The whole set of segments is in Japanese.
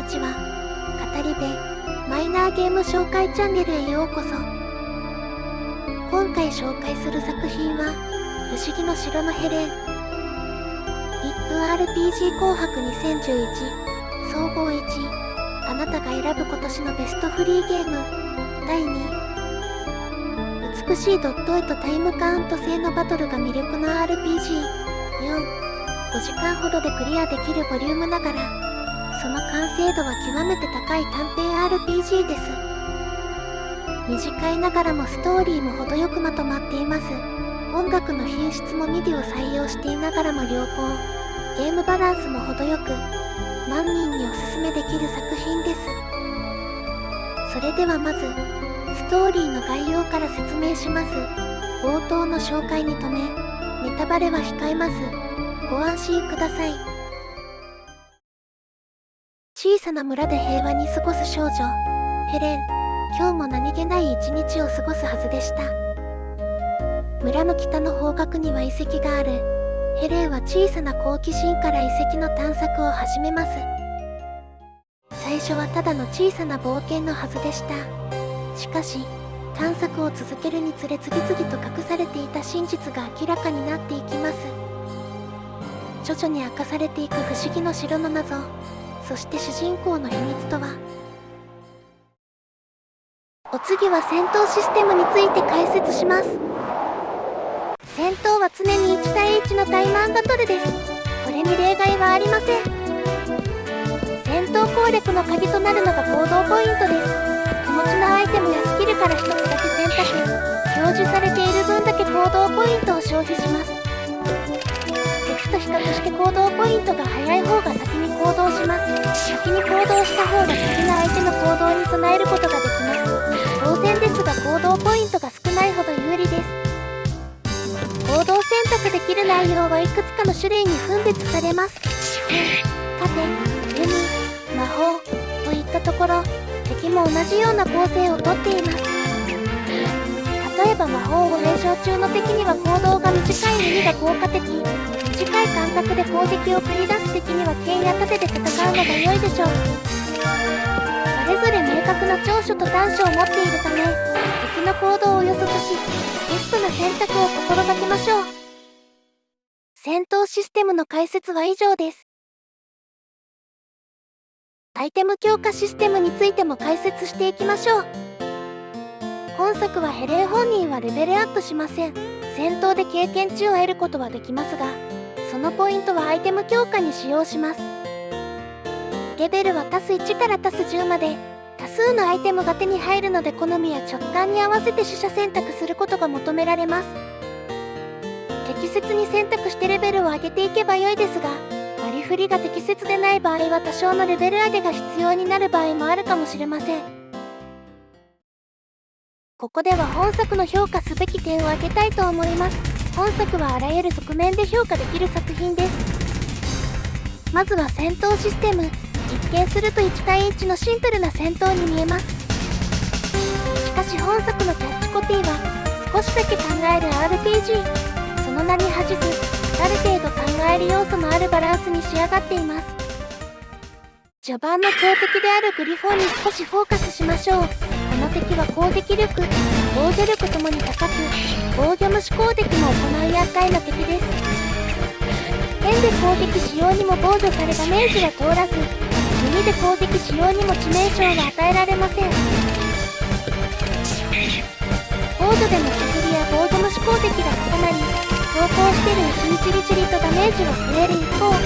ちは。語り部マイナーゲーム紹介チャンネルへようこそ。今回紹介する作品は不思議の城のヘレン。1分 RPG 紅白2011総合1位。あなたが選ぶ今年のベストフリーゲーム第2位。美しいドット絵とタイムカウント制のバトルが魅力の RPG。 5時間ほどでクリアできるボリュームながら、その完成度は極めて高い短編 RPG です。短いながらもストーリーも程よくまとまっています。音楽の品質もミディを採用していながらも良好。ゲームバランスも程よく、万人におすすめできる作品です。それではまずストーリーの概要から説明します。冒頭の紹介に止め、ネタバレは控えます。ご安心ください。小さな村で平和に過ごす少女ヘレン。今日も何気ない一日を過ごすはずでした。村の北の方角には遺跡がある。ヘレンは小さな好奇心から遺跡の探索を始めます。最初はただの小さな冒険のはずでした。しかし探索を続けるにつれ次々と隠されていた真実が明らかになっていきます。徐々に明かされていく不思議の城の謎、そして主人公の秘密とは。お次は戦闘システムについて解説します。戦闘は常に1対1の対マンバトルです。これに例外はありません。戦闘攻略の鍵となるのが行動ポイントです。手持ちのアイテムやスキルから1つだけ選択、表示されている分だけ行動ポイントを消費します。敵と比較して行動ポイントが早い方が先に行動します。先に行動した方が次の相手の行動に備えることができます。当然ですが行動ポイントが少ないほど有利です。行動選択できる内容はいくつかの種類に分別されます。盾、弓、魔法といったところ、敵も同じような構成をとっています。例えば魔法を連射中の敵には行動が短い弓が効果的。短い間隔で攻撃を繰り出す敵には剣や盾で戦うのが良いでしょう。それぞれ明確な長所と短所を持っているため、敵の行動を予測し、ベストな選択を心がけましょう。戦闘システムの解説は以上です。アイテム強化システムについても解説していきましょう。本作はヘレン本人はレベルアップしません。戦闘で経験値を得ることはできますが、そのポイントはアイテム強化に使用します。レベルは足す1から足す10まで、多数のアイテムが手に入るので好みや直感に合わせて取捨選択することが求められます。適切に選択してレベルを上げていけば良いですが、割り振りが適切でない場合は多少のレベル上げが必要になる場合もあるかもしれません。ここでは本作の評価すべき点を挙げたいと思います。本作はあらゆる側面で評価できる作品です。まずは戦闘システム。一見すると1対1のシンプルな戦闘に見えます。しかし本作のキャッチコピーは少しだけ考える RPG。 その名に恥じず、ある程度考える要素のあるバランスに仕上がっています。序盤の強敵であるグリフォンに少しフォーカスしましょう。この敵は攻撃力、防御力ともに高く、防御無視攻撃も行う厄介な敵です。剣で攻撃しようにも防御されダメージは通らず、弓で攻撃しようにも致命傷は与えられません。防御でも削りや防御無視攻撃が重なり、走行してるうちにチリチリとダメージは増える一方、か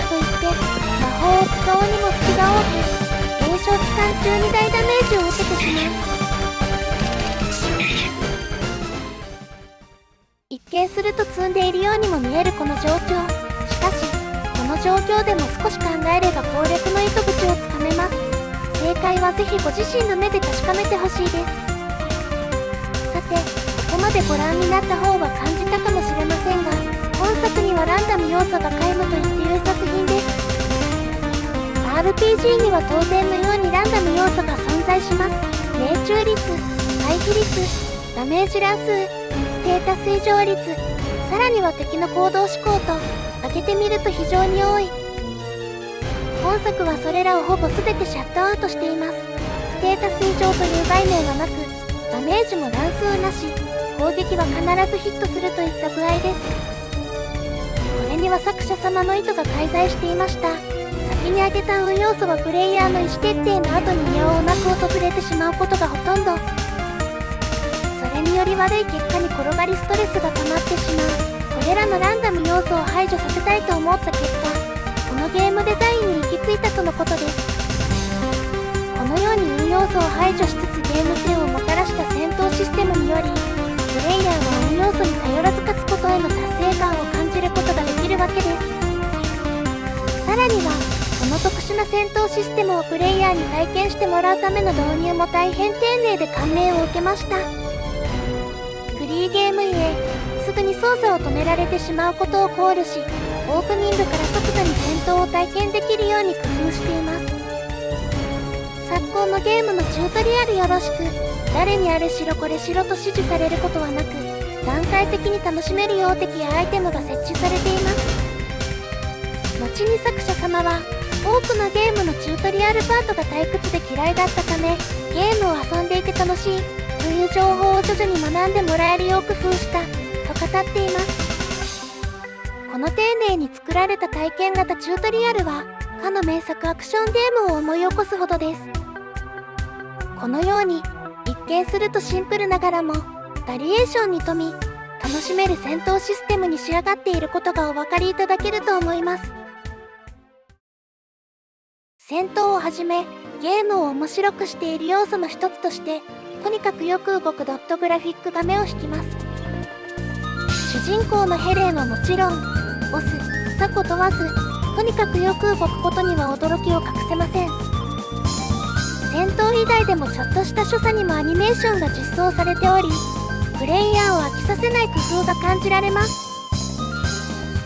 といって魔法を使おうにも隙が多く、減少期間中に大ダメージを受けてしまう。一見すると積んでいるようにも見えるこの状況。しかしこの状況でも少し考えれば攻略の糸口をつかめます。正解はぜひご自身の目で確かめてほしいです。さて、ここまでご覧になった方は感じたかもしれませんが、本作にはランダム要素が皆無と言っている作品です。 RPG には当然のようにランダム要素が存在します。命中率、回避率、ダメージ乱数、ステータス異常率、さらには敵の行動思考と上げてみると非常に多い。本作はそれらをほぼ全てシャットアウトしています。ステータス異常という概念はなく、ダメージも乱数なし、攻撃は必ずヒットするといった具合です。これには作者様の意図が介在していました。先に挙げた運要素はプレイヤーの意思決定の後にいやおうなく訪れてしまうことがほとんど。それにより悪い結果に転がりストレスが溜まってしまう。これらのランダム要素を排除させたいと思った結果、このゲームデザインに行き着いたとのことです。このように運要素を排除しつつゲーム性をもたらした戦闘システムにより、プレイヤーは運要素に頼らず勝つことへの達成感を感じることができるわけです。さらには、この特殊な戦闘システムをプレイヤーに体験してもらうための導入も大変丁寧で感銘を受けました。フリーゲームゆえ、すぐに操作を止められてしまうことを考慮し、オープニングから即座に戦闘を体験できるように工夫しています。昨今のゲームのチュートリアルよろしく、誰にあれしろこれしろと指示されることはなく、段階的に楽しめる標的やアイテムが設置されています。後に作者様は、多くのゲームのチュートリアルパートが退屈で嫌いだったため、ゲームを遊んでいて楽しいという情報を徐々に学んでもらえるよう工夫したと語っています。この丁寧に作られた体験型チュートリアルは、かの名作アクションゲームを思い起こすほどです。このように、一見するとシンプルながらも、バリエーションに富み、楽しめる戦闘システムに仕上がっていることがお分かりいただけると思います。戦闘をはじめ、ゲームを面白くしている要素の一つとして、とにかくよく動くドットグラフィックが目を引きます。主人公のヘレンはもちろん、ボス、雑魚問わず、とにかくよく動くことには驚きを隠せません。戦闘以外でもちょっとした所作にもアニメーションが実装されており、プレイヤーを飽きさせない工夫が感じられます。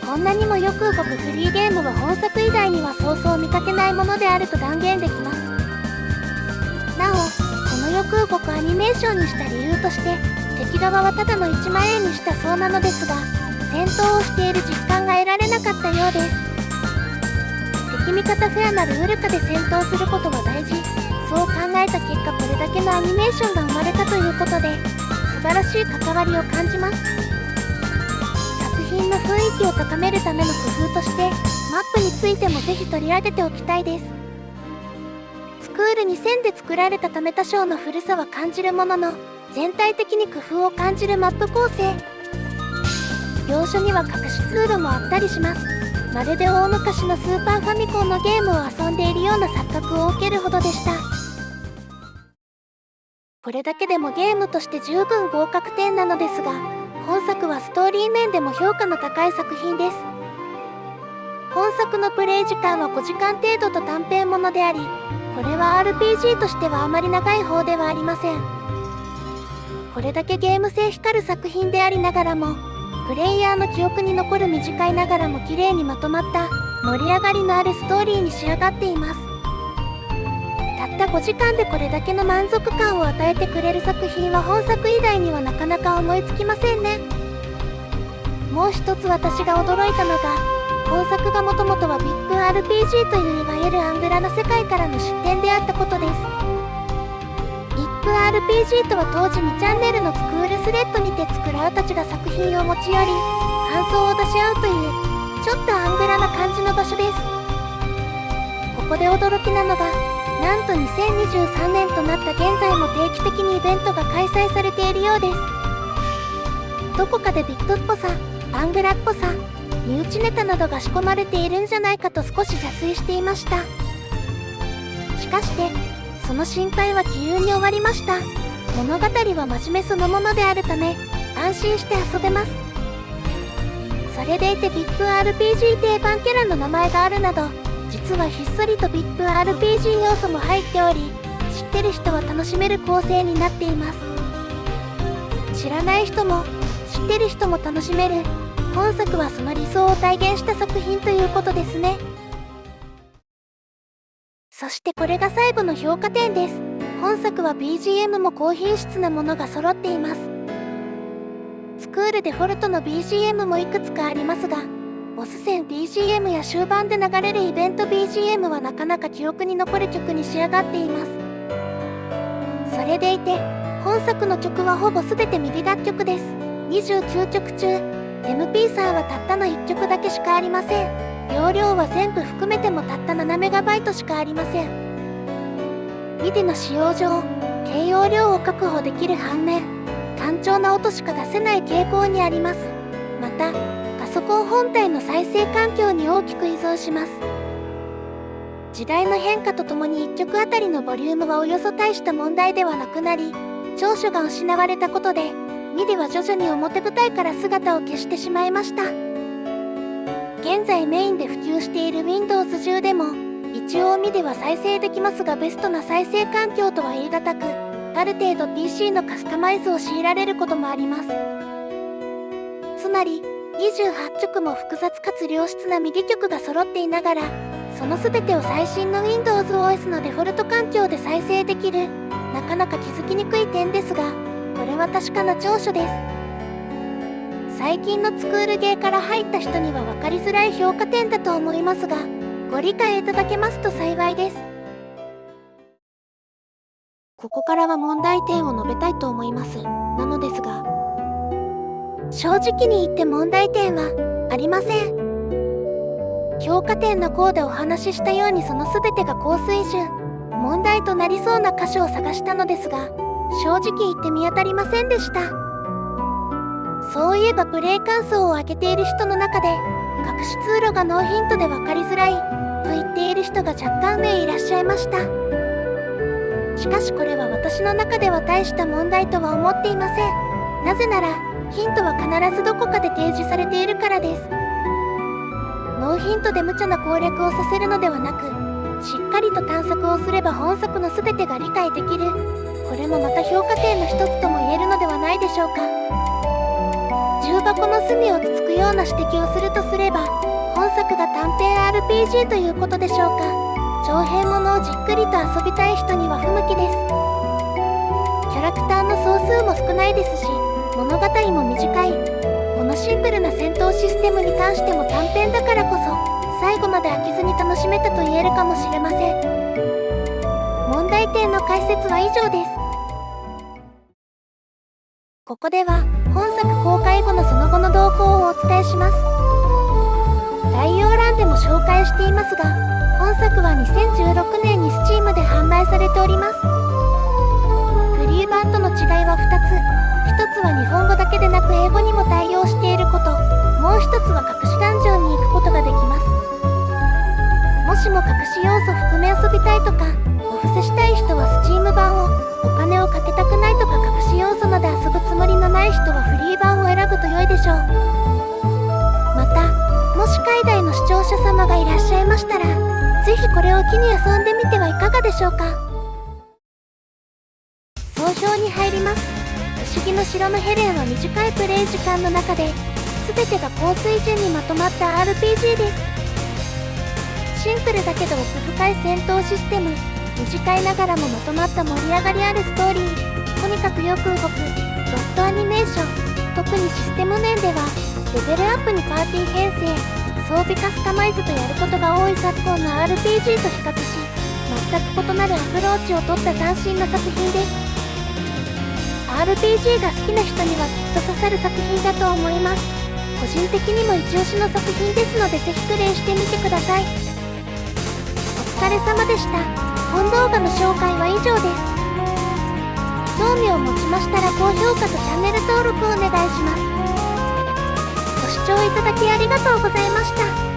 こんなにもよく動くフリーゲームは本作以外にはそうそう見かけないものであると断言できます。なお、このよく動くアニメーションにした理由として、敵側はただの一万円にしたそうなのですが、戦闘をしている実感が得られなかったようです。敵味方フェアなルール下で戦闘することは大事。そう考えた結果これだけのアニメーションが生まれたということで、素晴らしい関わりを感じます。作品の雰囲気を高めるための工夫として、マップについてもぜひ取り上げておきたいです。スクール2000で作られたため多少の古さは感じるものの、全体的に工夫を感じるマップ構成。要所には隠し通路もあったりします。まるで大昔のスーパーファミコンのゲームを遊んでいるような錯覚を受けるほどでした。これだけでもゲームとして十分合格点なのですが、本作はストーリー面でも評価の高い作品です。本作のプレイ時間は5時間程度と短編ものであり、これは RPG としてはあまり長い方ではありません。これだけゲーム性光る作品でありながらも、プレイヤーの記憶に残る短いながらも綺麗にまとまった盛り上がりのあるストーリーに仕上がっています。たった5時間でこれだけの満足感を与えてくれる作品は本作以外にはなかなか思いつきませんね。もう一つ私が驚いたのが、本作がもともとは VIP RPG といういわゆるアングラの世界からの出展であったことです。VIP RPG とは当時2チャンネルのスクールスレッドにて作らうたちが作品を持ち寄り、感想を出し合うという、ちょっとアングラな感じの場所です。ここで驚きなのが、なんと2023年となった現在も定期的にイベントが開催されているようです。どこかでビップっぽさ、アングラっぽさ、身内ネタなどが仕込まれているんじゃないかと少し邪推していました。しかして、その心配は杞憂に終わりました。物語は真面目そのものであるため、安心して遊べます。それでいて VIP RPG 定番キャラの名前があるなど、実はひっそりと VIP RPG 要素も入っており、知ってる人は楽しめる構成になっています。知らない人も、知ってる人も楽しめる、本作はその理想を体現した作品ということですね。そしてこれが最後の評価点です。本作は BGM も高品質なものが揃っています。スクールでフォルトの BGM もいくつかありますが、ボス戦 BGM や終盤で流れるイベント BGM はなかなか記憶に残る曲に仕上がっています。それでいて本作の曲はほぼ全てミディ楽曲です。29曲中 MP3 はたったの1曲だけしかありません。容量は全部含めてもたった 7MB しかありません。MIDI の使用上軽容量を確保できる反面単調な音しか出せない傾向にあります。またパソコン本体の再生環境に大きく依存します。時代の変化とともに1曲あたりのボリュームはおよそ大した問題ではなくなり、長所が失われたことでMIDIは徐々に表舞台から姿を消してしまいました。現在メインで普及している Windows 10でも一応MIDIは再生できますが、ベストな再生環境とは言い難く、ある程度 PC のカスタマイズを強いられることもあります。つまり28曲も複雑かつ良質な MIDI 曲が揃っていながら、その全てを最新の Windows OS のデフォルト環境で再生できる、なかなか気づきにくい点ですが、これは確かな長所です。最近のスクールゲーから入った人には分かりづらい評価点だと思いますが、ご理解いただけますと幸いです。ここからは問題点を述べたいと思います。なのですが、正直に言って問題点はありません。評価点の項でお話ししたようにその全てが高水準、問題となりそうな箇所を探したのですが、正直言って見当たりませんでした。そういえばプレイ感想を上げている人の中で隠し通路がノーヒントで分かりづらいと言っている人が若干名いらっしゃいました。しかしこれは私の中では大した問題とは思っていません。なぜならヒントは必ずどこかで提示されているからです。ノーヒントで無茶な攻略をさせるのではなく、しっかりと探索をすれば本作の全てが理解できる。これもまた評価点の一つとも言えるのではないでしょうか。重箱の隅をつつくような指摘をするとすれば、本作が短編 RPG ということでしょうか。長編ものをじっくりと遊びたい人には不向きです。キャラクターの総数も少ないですし、物語も短い。このシンプルな戦闘システムに関しても短編だからこそ、最後まで飽きずに楽しめたと言えるかもしれません。問題点の解説は以上です。ここでは本作公開後のその後の動向をお伝えします。概要欄でも紹介していますが、本作は2016年に Steam で販売されております。フリー版との違いは2つ。1つは日本語だけでなく英語にも対応していること、もう1つは隠しダンジョンに行くことができます。もしも隠し要素含め遊びたいとか、お布施したい人は Steam 版を、お金をかけたくないとか隠し要素まで遊ぶつもりのない人はフリー版を選ぶと良いでしょう。また、もし海外の視聴者様がいらっしゃいましたら、ぜひこれを機に遊んでみてはいかがでしょうか。総評に入ります。不思議の城のヘレンは短いプレイ時間の中で、全てが高水準にまとまった RPG です。シンプルだけど奥深い戦闘システム、短いながらもまとまった盛り上がりあるストーリー、とにかくよく動くドットアニメーション、特にシステム面ではレベルアップにパーティー編成、装備カスタマイズとやることが多い昨今の RPG と比較し、全く異なるアプローチを取った斬新な作品です。RPG が好きな人にはきっと刺さる作品だと思います。個人的にも一押しの作品ですので、ぜひプレイしてみてください。お疲れ様でした。本動画の紹介は以上です。興味を持ちましたら高評価とチャンネル登録をお願いします。ご視聴いただきありがとうございました。